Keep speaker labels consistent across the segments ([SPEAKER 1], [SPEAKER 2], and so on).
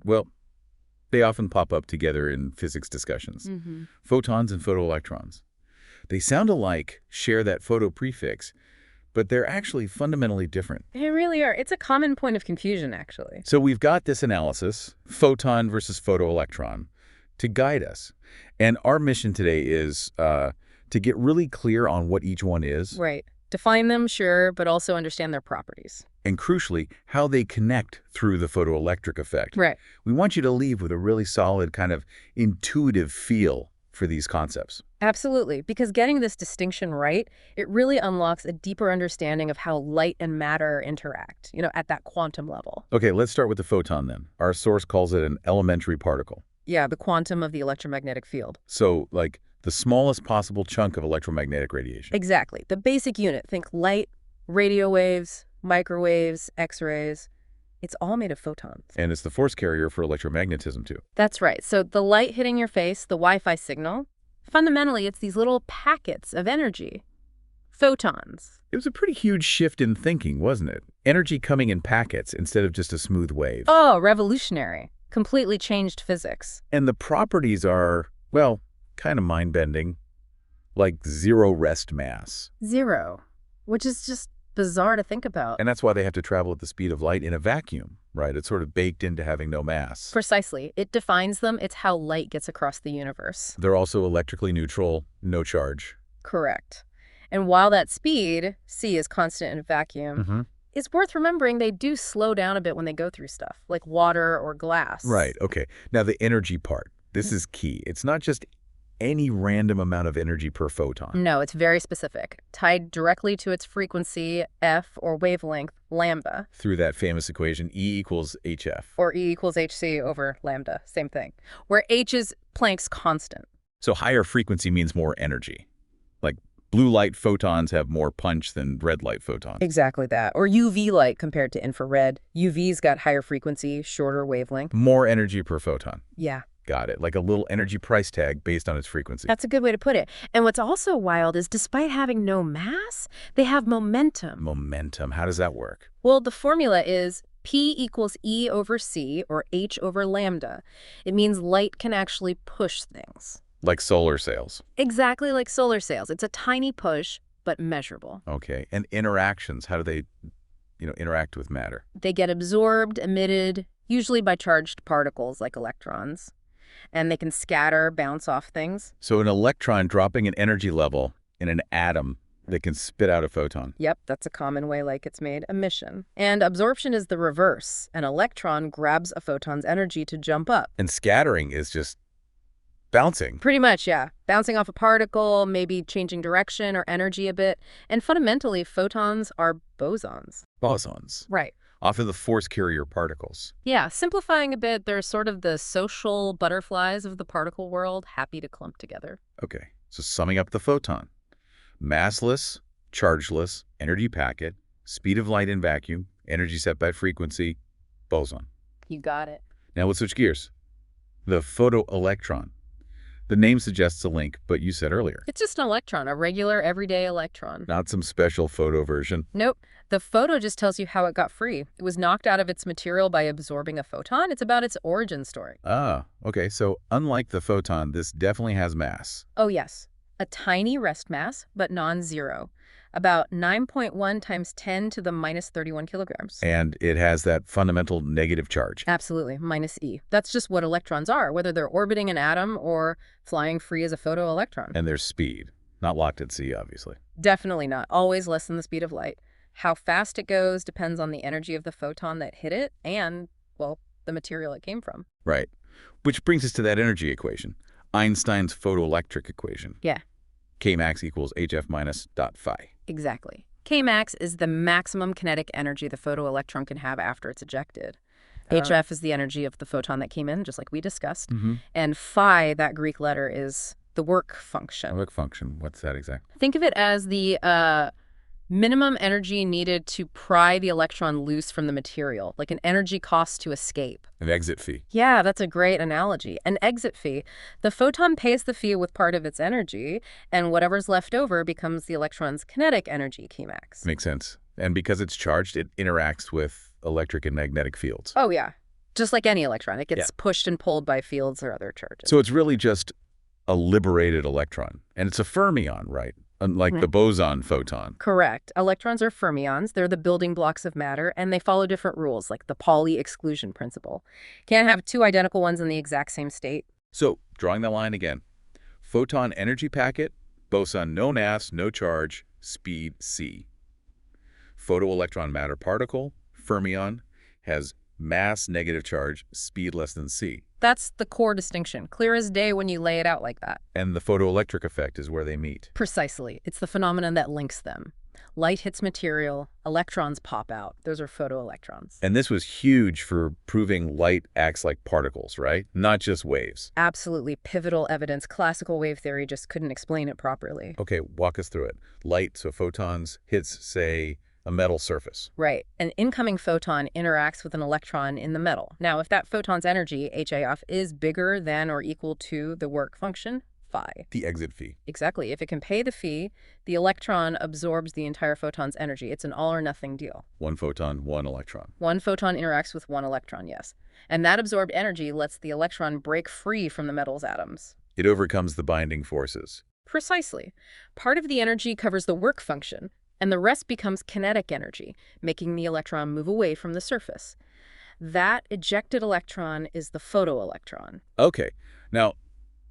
[SPEAKER 1] Well, they often pop up together in physics discussions. Photons and photoelectrons. They sound alike, share that photo prefix, but they're actually fundamentally different.
[SPEAKER 2] They really are. It's a common point of confusion, actually.
[SPEAKER 1] So we've got this analysis, photon versus photoelectron, to guide us. And our mission today is to get really clear on what each one is.
[SPEAKER 2] Right. Define them, sure, but also understand their properties.
[SPEAKER 1] And crucially, how they connect through the photoelectric effect.
[SPEAKER 2] Right.
[SPEAKER 1] We want you to leave with a really solid kind of intuitive feel for these concepts.
[SPEAKER 2] Absolutely, because getting this distinction right, it really unlocks a deeper understanding of how light and matter interact, at that quantum level.
[SPEAKER 1] Okay, let's start with the photon then. Our source calls it an elementary particle.
[SPEAKER 2] Yeah, the quantum of the electromagnetic field.
[SPEAKER 1] So, like, the smallest possible chunk of electromagnetic radiation.
[SPEAKER 2] Exactly. The basic unit. Think light, radio waves, microwaves, X-rays. It's all made of photons.
[SPEAKER 1] And it's the force carrier for electromagnetism, too.
[SPEAKER 2] That's right. So the light hitting your face, the Wi-Fi signal, fundamentally, it's these little packets of energy. Photons.
[SPEAKER 1] It was a pretty huge shift in thinking, wasn't it? Energy coming in packets instead of just a smooth wave.
[SPEAKER 2] Oh, revolutionary. Completely changed physics.
[SPEAKER 1] And the properties are, well, kind of mind-bending. Like zero rest mass.
[SPEAKER 2] Zero. Which is just bizarre to think about.
[SPEAKER 1] And that's why they have to travel at the speed of light in a vacuum, right? It's sort of baked into having no mass.
[SPEAKER 2] Precisely. It defines them. It's how light gets across the universe.
[SPEAKER 1] They're also electrically neutral, no charge.
[SPEAKER 2] Correct. And while that speed, c, is constant in a vacuum, it's worth remembering they do slow down a bit when they go through stuff, like water or glass.
[SPEAKER 1] Right, okay. Now the energy part. This is key. It's not just any random amount of energy per photon.
[SPEAKER 2] No, it's very specific, tied directly to its frequency, f, or wavelength, lambda.
[SPEAKER 1] Through that famous equation, E equals hf.
[SPEAKER 2] Or E equals hc over lambda, same thing, where h is Planck's constant.
[SPEAKER 1] So higher frequency means more energy. Like blue light photons have more punch than red light photons.
[SPEAKER 2] Exactly that. Or UV light compared to infrared. UV's got higher frequency, shorter wavelength.
[SPEAKER 1] More energy per photon.
[SPEAKER 2] Yeah.
[SPEAKER 1] Got it. Like a little energy price tag based on its frequency.
[SPEAKER 2] That's a good way to put it. And what's also wild is despite having no mass, they have momentum.
[SPEAKER 1] Momentum. How does that work?
[SPEAKER 2] Well, the formula is P equals E over C, or H over lambda. It means light can actually push things.
[SPEAKER 1] Like solar sails.
[SPEAKER 2] Exactly like solar sails. It's a tiny push, but measurable.
[SPEAKER 1] Okay. And interactions, how do they, interact with matter?
[SPEAKER 2] They get absorbed, emitted, usually by charged particles like electrons. And they can scatter, bounce off things.
[SPEAKER 1] So an electron dropping an energy level in an atom that can spit out a photon.
[SPEAKER 2] Yep, that's a common way light gets made, emission. And absorption is the reverse. An electron grabs a photon's energy to jump up.
[SPEAKER 1] And scattering is just bouncing.
[SPEAKER 2] Pretty much, yeah. Bouncing off a particle, maybe changing direction or energy a bit. And fundamentally, photons are bosons.
[SPEAKER 1] Bosons.
[SPEAKER 2] Right.
[SPEAKER 1] Often the force carrier particles.
[SPEAKER 2] Yeah, simplifying a bit, they're sort of the social butterflies of the particle world, happy to clump together.
[SPEAKER 1] Okay, so summing up the photon. Massless, chargeless, energy packet, speed of light in vacuum, energy set by frequency, boson.
[SPEAKER 2] You got it.
[SPEAKER 1] Now let's switch gears. The photoelectron. The name suggests a link, but you said earlier.
[SPEAKER 2] It's just an electron, a regular, everyday electron.
[SPEAKER 1] Not some special photo version.
[SPEAKER 2] Nope. The photo just tells you how it got free. It was knocked out of its material by absorbing a photon. It's about its origin story.
[SPEAKER 1] Ah, okay. So unlike the photon, this definitely has mass.
[SPEAKER 2] Oh, yes. A tiny rest mass, but non-zero. About 9.1 times 10 to the minus 31 kilograms.
[SPEAKER 1] And it has that fundamental negative charge.
[SPEAKER 2] Absolutely, minus E. That's just what electrons are, whether they're orbiting an atom or flying free as a photoelectron.
[SPEAKER 1] And their speed. Not locked at C, obviously.
[SPEAKER 2] Definitely not. Always less than the speed of light. How fast it goes depends on the energy of the photon that hit it and, well, the material it came from.
[SPEAKER 1] Right. Which brings us to that energy equation. Einstein's photoelectric equation.
[SPEAKER 2] Yeah.
[SPEAKER 1] Kmax equals hf minus dot phi.
[SPEAKER 2] Exactly. Kmax is the maximum kinetic energy the photoelectron can have after it's ejected. HF is the energy of the photon that came in, just like we discussed. And phi, that Greek letter, is the work function.
[SPEAKER 1] Work function. What's that exactly?
[SPEAKER 2] Think of it as the minimum energy needed to pry the electron loose from the material, like an energy cost to escape.
[SPEAKER 1] An exit fee.
[SPEAKER 2] Yeah, that's a great analogy. An exit fee. The photon pays the fee with part of its energy, and whatever's left over becomes the electron's kinetic energy, Kmax.
[SPEAKER 1] Makes sense. And because it's charged, it interacts with electric and magnetic fields.
[SPEAKER 2] Oh, yeah. Just like any electron, it gets
[SPEAKER 1] Yeah.
[SPEAKER 2] pushed and pulled by fields or other charges.
[SPEAKER 1] So it's really just a liberated electron. And it's a fermion, right? Unlike the boson photon.
[SPEAKER 2] Correct. Electrons are fermions. They're the building blocks of matter, and they follow different rules, like the Pauli exclusion principle. Can't have two identical ones in the exact same state.
[SPEAKER 1] So, drawing the line again. Photon energy packet, boson no mass, no charge, speed c. Photoelectron matter particle, fermion, has mass, negative charge, speed less than c.
[SPEAKER 2] That's the core distinction. Clear as day when you lay it out like that.
[SPEAKER 1] And the photoelectric effect is where they meet.
[SPEAKER 2] Precisely. It's the phenomenon that links them. Light hits material, electrons pop out. Those are photoelectrons.
[SPEAKER 1] And this was huge for proving light acts like particles, right? Not just waves.
[SPEAKER 2] Absolutely pivotal evidence. Classical wave theory just couldn't explain it properly.
[SPEAKER 1] Okay, walk us through it. Light, so photons, hits, say, a metal surface.
[SPEAKER 2] Right. An incoming photon interacts with an electron in the metal. Now, if that photon's energy, HAF, is bigger than or equal to the work function, phi.
[SPEAKER 1] The exit fee.
[SPEAKER 2] Exactly. If it can pay the fee, the electron absorbs the entire photon's energy. It's an all-or-nothing deal.
[SPEAKER 1] One photon, one electron.
[SPEAKER 2] One photon interacts with one electron, yes. And that absorbed energy lets the electron break free from the metal's atoms.
[SPEAKER 1] It overcomes the binding forces.
[SPEAKER 2] Precisely. Part of the energy covers the work function, and the rest becomes kinetic energy, making the electron move away from the surface. That ejected electron is the photoelectron.
[SPEAKER 1] Okay. Now,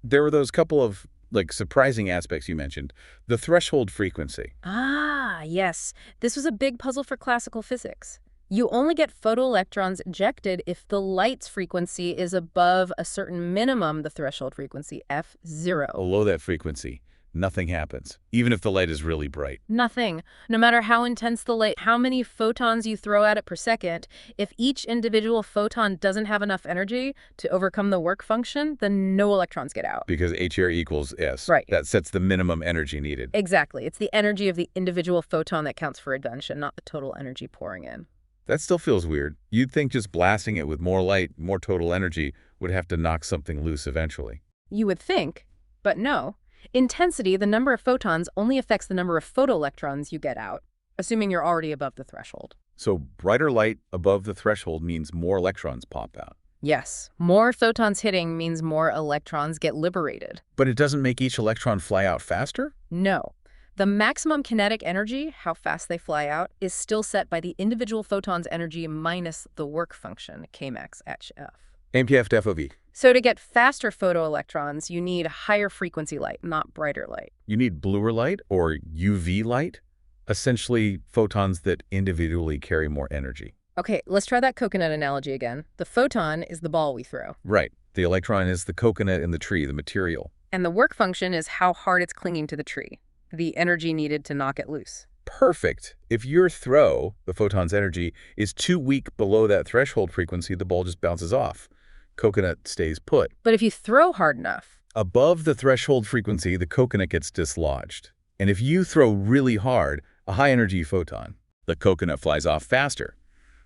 [SPEAKER 1] there were those couple of, surprising aspects you mentioned. The threshold frequency.
[SPEAKER 2] Ah, yes. This was a big puzzle for classical physics. You only get photoelectrons ejected if the light's frequency is above a certain minimum, the threshold frequency, F0.
[SPEAKER 1] Below that frequency, nothing happens, even if the light is really bright.
[SPEAKER 2] Nothing. No matter how intense the light, how many photons you throw at it per second, if each individual photon doesn't have enough energy to overcome the work function, then no electrons get out.
[SPEAKER 1] Because H here equals S.
[SPEAKER 2] Right.
[SPEAKER 1] That sets the minimum energy needed.
[SPEAKER 2] Exactly. It's the energy of the individual photon that counts for invention, not the total energy pouring in.
[SPEAKER 1] That still feels weird. You'd think just blasting it with more light, more total energy, would have to knock something loose eventually.
[SPEAKER 2] You would think, but no. Intensity, the number of photons, only affects the number of photoelectrons you get out, assuming you're already above the threshold.
[SPEAKER 1] So brighter light above the threshold means more electrons pop out.
[SPEAKER 2] Yes, more photons hitting means more electrons get liberated.
[SPEAKER 1] But it doesn't make each electron fly out faster?
[SPEAKER 2] No. The maximum kinetic energy, how fast they fly out, is still set by the individual photon's energy minus the work function, Kmax HF.
[SPEAKER 1] MPF to FOV.
[SPEAKER 2] So to get faster photoelectrons, you need higher frequency light, not brighter light.
[SPEAKER 1] You need bluer light or UV light, essentially photons that individually carry more energy.
[SPEAKER 2] Okay, let's try that coconut analogy again. The photon is the ball we throw.
[SPEAKER 1] Right. The electron is the coconut in the tree, the material.
[SPEAKER 2] And the work function is how hard it's clinging to the tree, the energy needed to knock it loose.
[SPEAKER 1] Perfect. If your throw, the photon's energy, is too weak below that threshold frequency, the ball just bounces off. Coconut stays put.
[SPEAKER 2] But if you throw hard enough,
[SPEAKER 1] above the threshold frequency, the coconut gets dislodged. And if you throw really hard, a high-energy photon, the coconut flies off faster.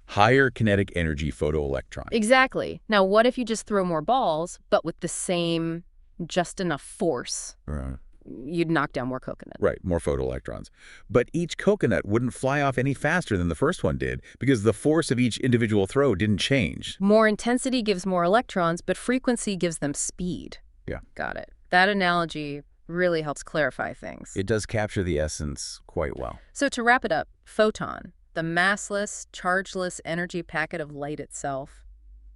[SPEAKER 1] Higher kinetic energy photoelectron.
[SPEAKER 2] Exactly. Now, what if you just throw more balls, but with the same, just enough force?
[SPEAKER 1] Right.
[SPEAKER 2] You'd knock down more coconut.
[SPEAKER 1] Right, more photoelectrons. But each coconut wouldn't fly off any faster than the first one did because the force of each individual throw didn't change.
[SPEAKER 2] More intensity gives more electrons, but frequency gives them speed.
[SPEAKER 1] Yeah.
[SPEAKER 2] Got it. That analogy really helps clarify things.
[SPEAKER 1] It does capture the essence quite well.
[SPEAKER 2] So to wrap it up, photon, the massless, chargeless energy packet of light itself.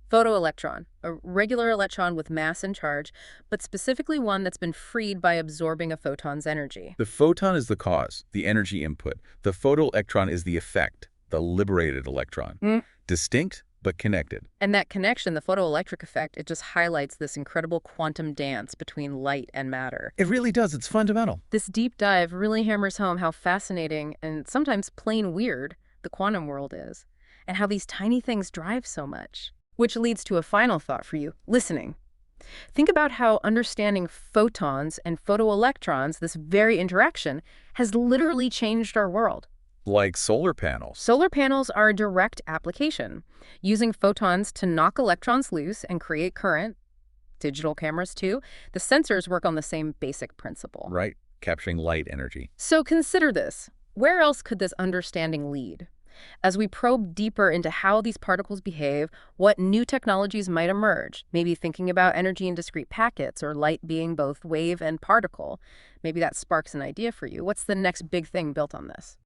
[SPEAKER 2] Photoelectron, a regular electron with mass and charge, but specifically one that's been freed by absorbing a photon's energy.
[SPEAKER 1] The photon is the cause, the energy input. The photoelectron is the effect, the liberated electron. Distinct, but connected.
[SPEAKER 2] And that connection, the photoelectric effect, it just highlights this incredible quantum dance between light and matter.
[SPEAKER 1] It really does. It's fundamental.
[SPEAKER 2] This deep dive really hammers home how fascinating and sometimes plain weird the quantum world is, and how these tiny things drive so much. Which leads to a final thought for you, listening. Think about how understanding photons and photoelectrons, this very interaction, has literally changed our world.
[SPEAKER 1] Like solar panels.
[SPEAKER 2] Solar panels are a direct application, using photons to knock electrons loose and create current. Digital cameras, too. The sensors work on the same basic principle.
[SPEAKER 1] Right, capturing light energy.
[SPEAKER 2] So consider this. Where else could this understanding lead? As we probe deeper into how these particles behave, what new technologies might emerge, maybe thinking about energy in discrete packets or light being both wave and particle, maybe that sparks an idea for you. What's the next big thing built on this?